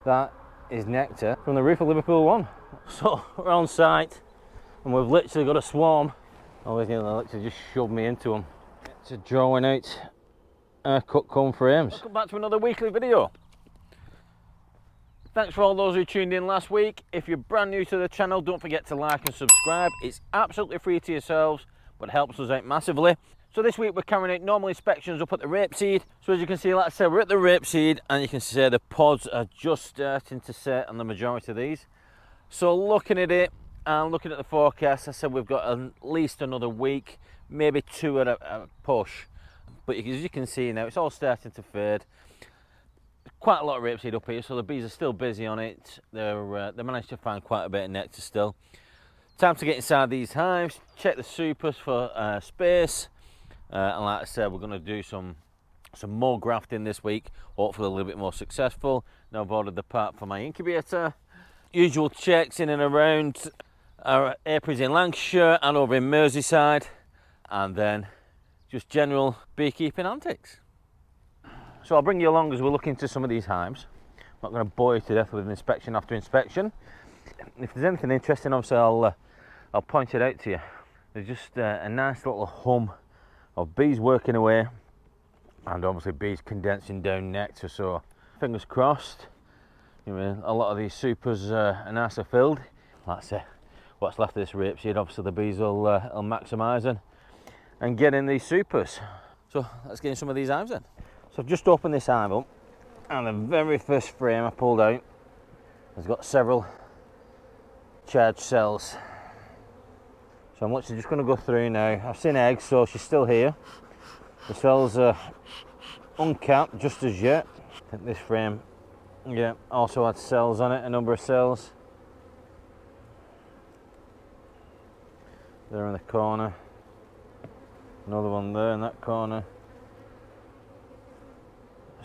That is nectar from the roof of Liverpool One. So we're on site and we've literally got a swarm. Oh, they literally just shoved me into them. It's drawing out cut cone frames. Welcome back to another weekly video. Thanks for all those who tuned in last week. If you're brand new to the channel, don't forget to like and subscribe. It's absolutely free to yourselves, but helps us out massively. So this week we're carrying out normal inspections up at the rapeseed. So as you can see, like I said, we're at the rapeseed and you can see the pods are just starting to set on the majority of these. So looking at it and looking at the forecast, I said we've got at least another week, maybe two at a push. But as you can see now, it's all starting to fade. Quite a lot of rapeseed up here, so the bees are still busy on it. They managed to find quite a bit of nectar still. Time to get inside these hives, check the supers for space, and like I said, we're going to do some more grafting this week, hopefully a little bit more successful. Now I've ordered the part for my incubator. Usual checks in and around our apiaries in Lancashire and over in Merseyside, and then just general beekeeping antics. So I'll bring you along as we look into some of these hives. I'm not going to bore you to death with inspection after inspection. If there's anything interesting, obviously I'll point it out to you. There's just a nice little hum of bees working away, and obviously bees condensing down nectar. So fingers crossed. You know, a lot of these supers are nicely filled. Like I say, what's left of this rapeseed, obviously the bees will maximise and get in these supers. So let's get in some of these hives then. So I've just opened this hive up, and the very first frame I pulled out has got several charged cells. So I'm literally just going to go through now. I've seen eggs, so she's still here. The cells are uncapped just as yet. I think this frame, yeah, also had cells on it, a number of cells. There in the corner. Another one there in that corner.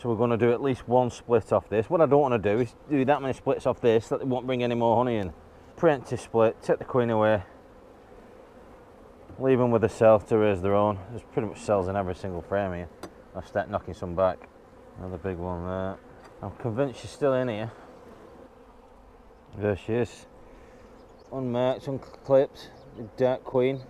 So we're going to do at least one split off this. What I don't want to do is do that many splits off this that they won't bring any more honey in. Preemptive split, take the queen away, leave them with the cell to raise their own. There's pretty much cells in every single frame here. I'll start knocking some back. Another big one there. I'm convinced she's still in here. There she is. Unmarked, unclipped, dark queen.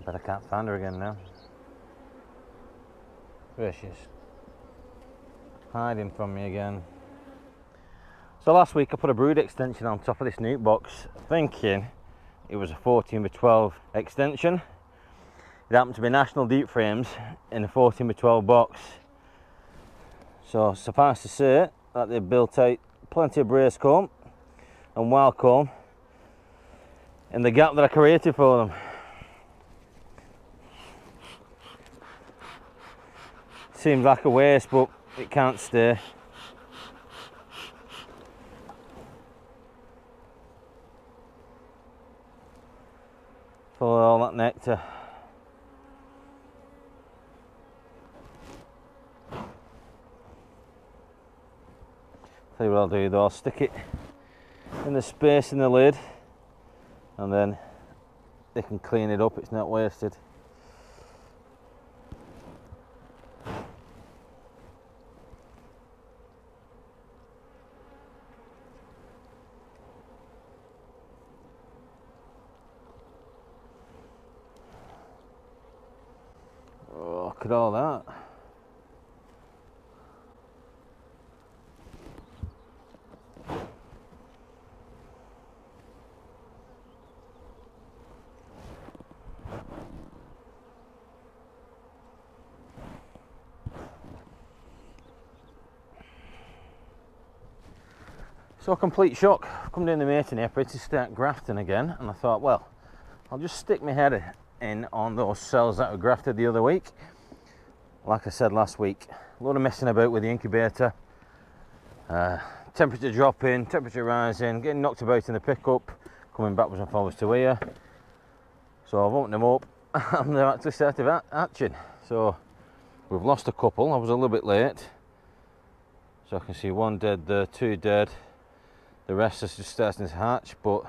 But I can't find her again now. There she is. Hiding from me again. So last week I put a brood extension on top of this nuke box, thinking it was a 14x12 extension. It happened to be national deep frames in a 14x12 box. So suffice to say that they built out plenty of brace comb and wild comb in the gap that I created for them. Seems like a waste, but it can't stay. Full of all that nectar. Tell you what I'll do though, I'll stick it in the space in the lid and then they can clean it up, it's not wasted. Look at all that. So complete shock. I've come down the mating apiary to start grafting again, and I thought, well, I'll just stick my head in on those cells that were grafted the other week. Like I said last week, a lot of messing about with the incubator, temperature dropping, temperature rising, getting knocked about in the pickup, coming backwards and forwards to here. So I've opened them up and they're actually started hatching. So we've lost a couple. I was a little bit late. So I can see one dead there, two dead. The rest is just starting to hatch, but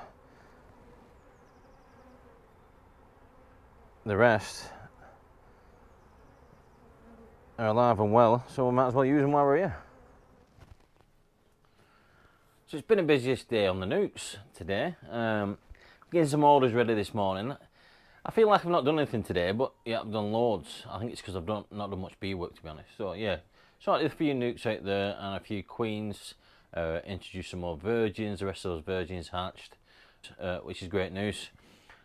the rest are alive and well, so we might as well use them while we're here. So it's been the busiest day on the Nukes today. Getting some orders ready this morning. I feel like I've not done anything today, but yeah, I've done loads. I think it's because I've not done much bee work, to be honest. So yeah, sorted a few Nukes out there and a few queens. Introduced some more virgins. The rest of those virgins hatched, which is great news.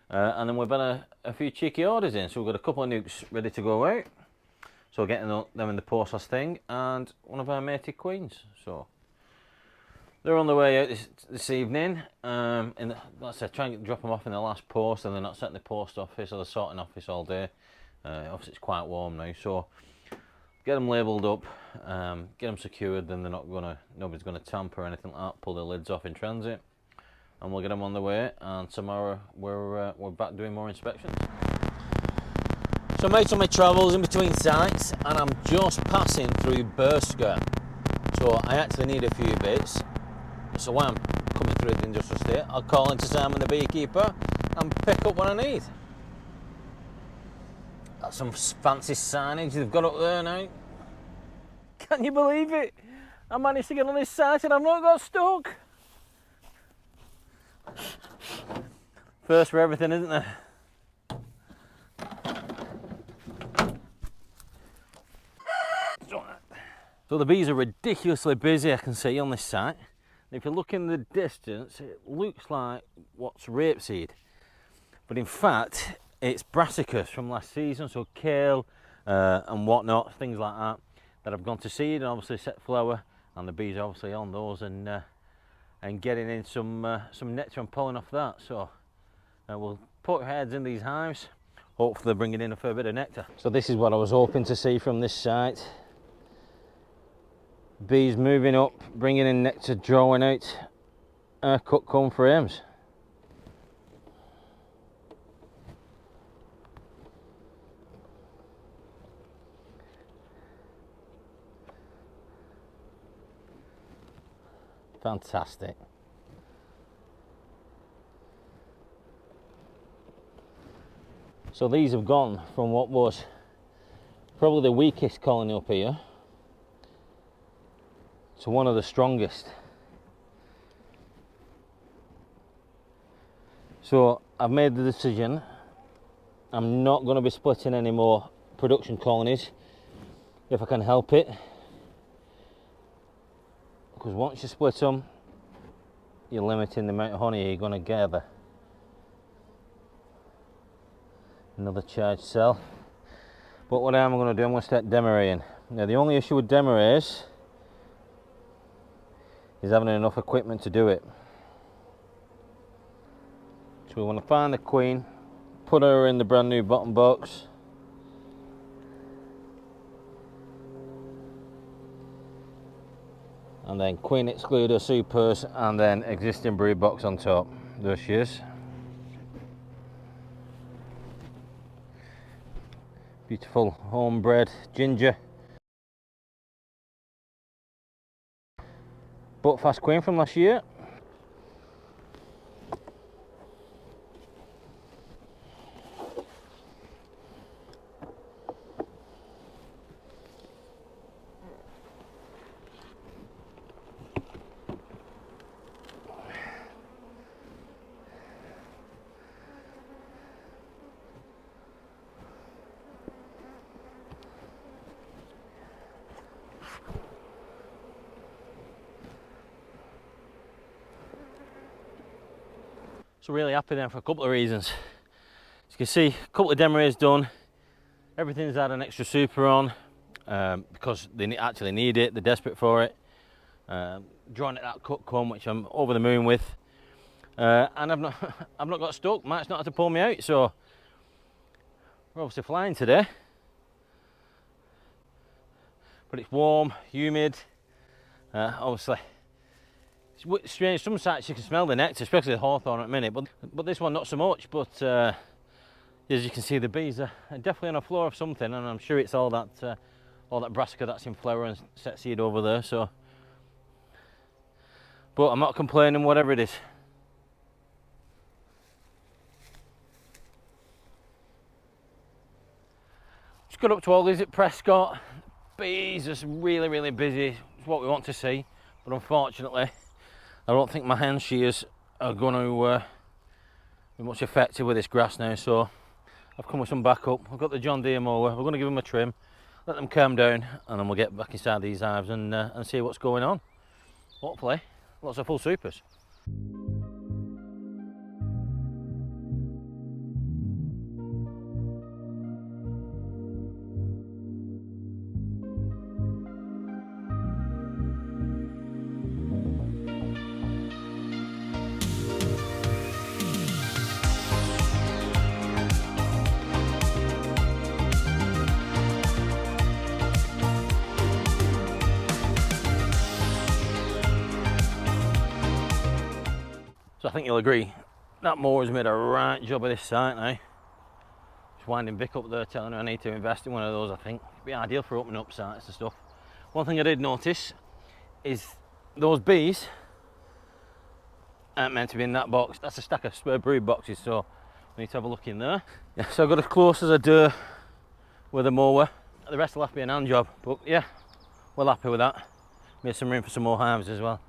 And then we've had a few cheeky orders in. So we've got a couple of Nukes ready to go out. So getting them in the post last thing, and one of our mated queens. So they're on the way out this evening. Like I said, trying to drop them off in the last post, and they're not sat in the post office or the sorting office all day. Obviously it's quite warm now, so get them labelled up, get them secured. Then nobody's gonna tamper or anything like that. Pull the lids off in transit, and we'll get them on the way. And tomorrow we're back doing more inspections. So I'm out on my travels in between sites, and I'm just passing through Bursker. So I actually need a few bits. So while I'm coming through the industrial estate, I'll call into Simon the beekeeper and pick up what I need. That's some fancy signage they've got up there now. Can you believe it? I managed to get on this site and I've not got stuck. First for everything, isn't there? So the bees are ridiculously busy, I can see, on this site. If you look in the distance, it looks like what's rapeseed, but in fact it's brassicas from last season, so kale and whatnot, things like that have gone to seed and obviously set flower, and the bees are obviously on those and getting in some nectar and pollen off that. So we'll put our heads in these hives, hopefully bringing in a fair bit of nectar. So this is what I was hoping to see from this site. Bees moving up, bringing in nectar, drawing out our cut comb frames. Fantastic. So these have gone from what was probably the weakest colony up here to one of the strongest. So I've made the decision, I'm not going to be splitting any more production colonies if I can help it, because once you split them, you're limiting the amount of honey you're going to gather. Another charged cell. But what I'm going to do, I'm going to start demarraying. Now the only issue with demarrays is having enough equipment to do it. So we want to find the queen, put her in the brand new bottom box, and then queen excluder, supers, and then existing brood box on top. There she is. Beautiful homebred ginger but fast queen from last year. So really happy then for a couple of reasons. As you can see, a couple of demarrays done. Everything's had an extra super on because they actually need it. They're desperate for it. Drawing at that cut comb, which I'm over the moon with, and I've not got stuck. Mike's not had to pull me out, so we're obviously flying today. But it's warm, humid. Obviously. It's strange, some sites you can smell the nectar, especially the hawthorn at the minute, but this one not so much. But as you can see, the bees are definitely on a floor of something, and I'm sure it's all that brassica that's in flower and set seed over there. So but I'm not complaining, whatever it is. Just got up to Ollie's at Prescott. Bees just really, really busy. It's what we want to see, but unfortunately, I don't think my hand shears are going to be much effective with this grass now. So I've come with some backup. I've got the John Deere mower. We're going to give them a trim, let them calm down, and then we'll get back inside these hives and see what's going on. Hopefully, lots of full supers. So I think you'll agree, that mower's made a right job of this site now. Just winding Vic up there, telling her I need to invest in one of those. I think it'd be ideal for opening up sites and stuff. One thing I did notice is those bees aren't meant to be in that box. That's a stack of spare brood boxes, so we need to have a look in there. Yeah, so I got as close as I dare with the mower. The rest will have to be an hand job, but yeah, we're happy with that. Made some room for some more hives as well.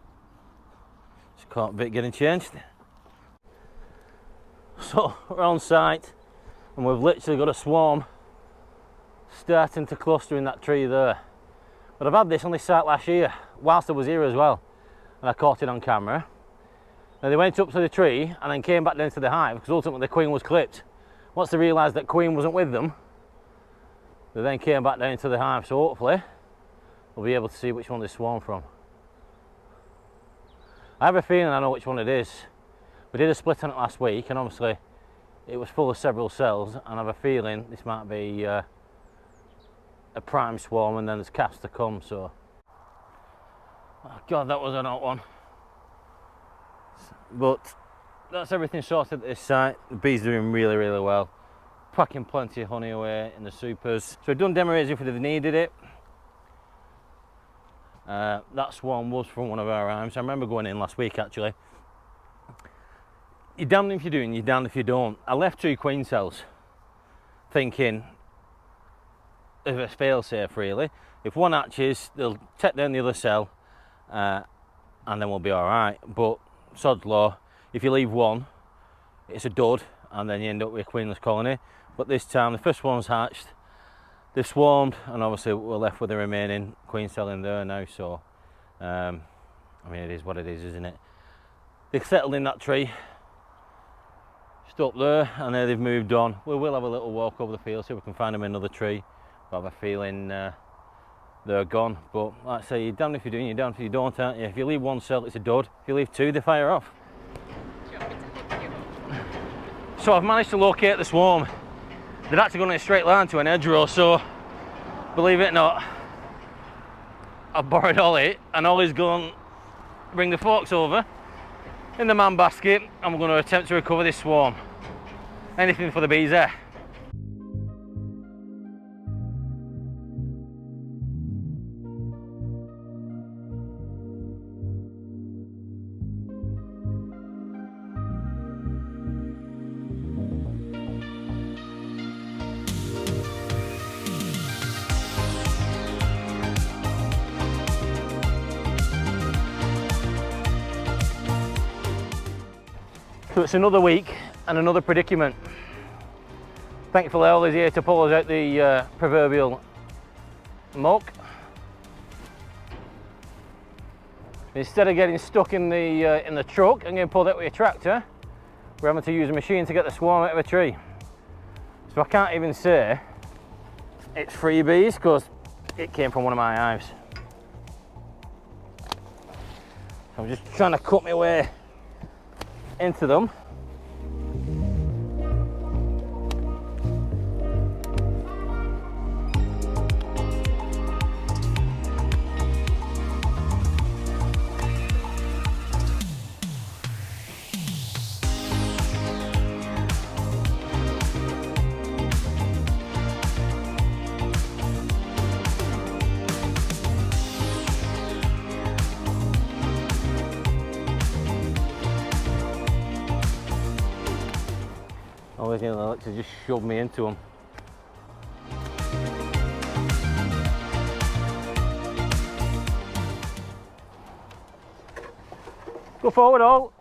Just caught Vic getting changed. So we're on site and we've literally got a swarm starting to cluster in that tree there. But I've had this on this site last year whilst I was here as well, and I caught it on camera. Now they went up to the tree and then came back down to the hive because ultimately the queen was clipped. Once they realised that queen wasn't with them, they then came back down to the hive. So hopefully we'll be able to see which one they swarm from. I have a feeling I know which one it is. We did a split on it last week and obviously it was full of several cells, and I have a feeling this might be a prime swarm and then there's calves to come. So, oh God, that was an hot one. But that's everything sorted at this site. The bees are doing really, really well. Packing plenty of honey away in the supers. So we've done demo raising if they've needed it. That swarm was from one of our hives. I remember going in last week actually. You're damned if you do and you're damned if you don't. I left 2 queen cells thinking if it's fail safe really. If one hatches, they'll take down the other cell and then we'll be alright. But sod's law, if you leave one, it's a dud and then you end up with a queenless colony. But this time the first one's hatched, they've swarmed, and obviously we're left with the remaining queen cell in there now. So I mean, it is what it is, isn't it? They've settled in that tree just up there, and there they've moved on. We will have a little walk over the field, see if we can find them in another tree. I have a feeling they're gone. But like I say, you're damned if you do and you're damned if you don't, aren't you? If you leave one cell, it's a dud. If you leave 2, they fire off. So I've managed to locate the swarm. They're actually going in a straight line to an hedgerow, so believe it or not, I've borrowed Ollie, and Ollie's going to bring the forks over in the man basket, and we're going to attempt to recover this swarm. Anything for the bees there. So it's another week and another predicament. Thankfully Ollie's here to pull us out the proverbial muck. Instead of getting stuck in the truck and getting pulled out with a tractor, we're having to use a machine to get the swarm out of a tree. So I can't even say it's freebies because it came from one of my hives. So I'm just trying to cut my way into them. always nearly like to just shove me into them. Go forward all.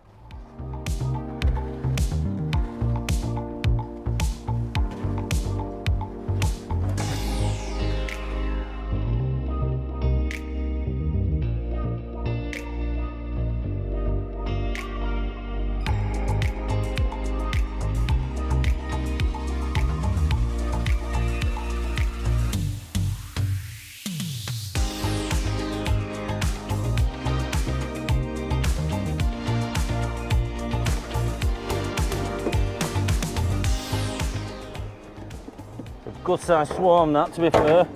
Good size swarm that, to be fair.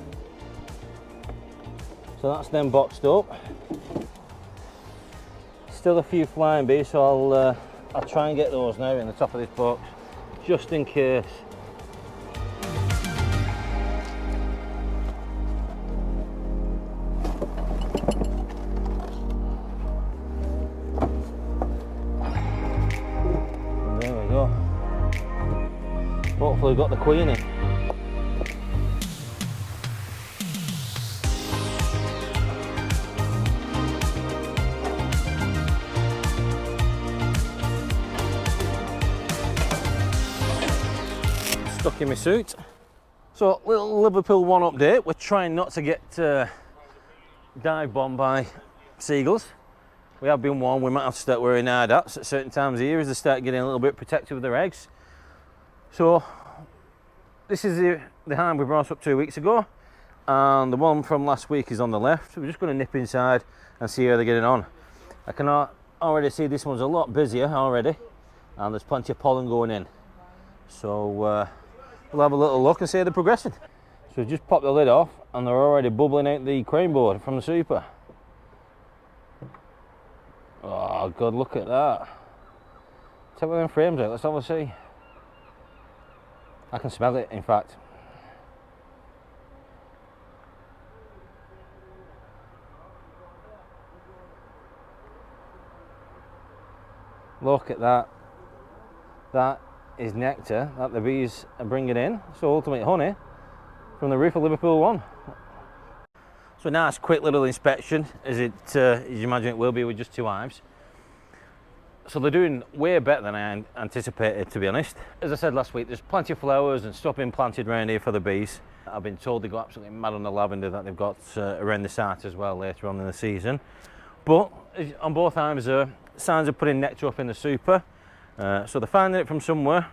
So that's them boxed up. Still a few flying bees, so I'll try and get those now in the top of this box, just in case. And there we go. Hopefully we've got the queen in. Stuck in my suit. So, little Liverpool One update. We're trying not to get dive bombed by seagulls. We have been warned we might have to start wearing hard hats at certain times of year as they start getting a little bit protective with their eggs. So this is the hive we brought up 2 weeks ago, and the one from last week is on the left. We're just going to nip inside and see how they're getting on. I can already see this one's a lot busier already, and there's plenty of pollen going in. So we'll have a little look and see how they're progressing. So we've just popped the lid off and they're already bubbling out the crane board from the super. Oh God, look at that. Take one of them frames out, let's have a see. I can smell it, in fact. Look at that. That is nectar that the bees are bringing in. So ultimate honey from the roof of Liverpool One. So a nice quick little inspection, as you imagine it will be with just 2 hives. So they're doing way better than I anticipated, to be honest. As I said last week, there's plenty of flowers and stuff being planted around here for the bees. I've been told they go absolutely mad on the lavender that they've got around the site as well later on in the season. But on both hives, signs of putting nectar up in the super. So they're finding it from somewhere,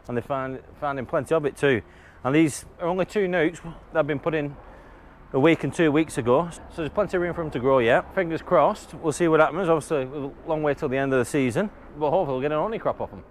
and they're finding plenty of it too. And these are only 2 nukes that have been put in a week and 2 weeks ago, so there's plenty of room for them to grow yet. Fingers crossed, we'll see what happens. Obviously a long way till the end of the season, but hopefully we'll get an honey crop off them.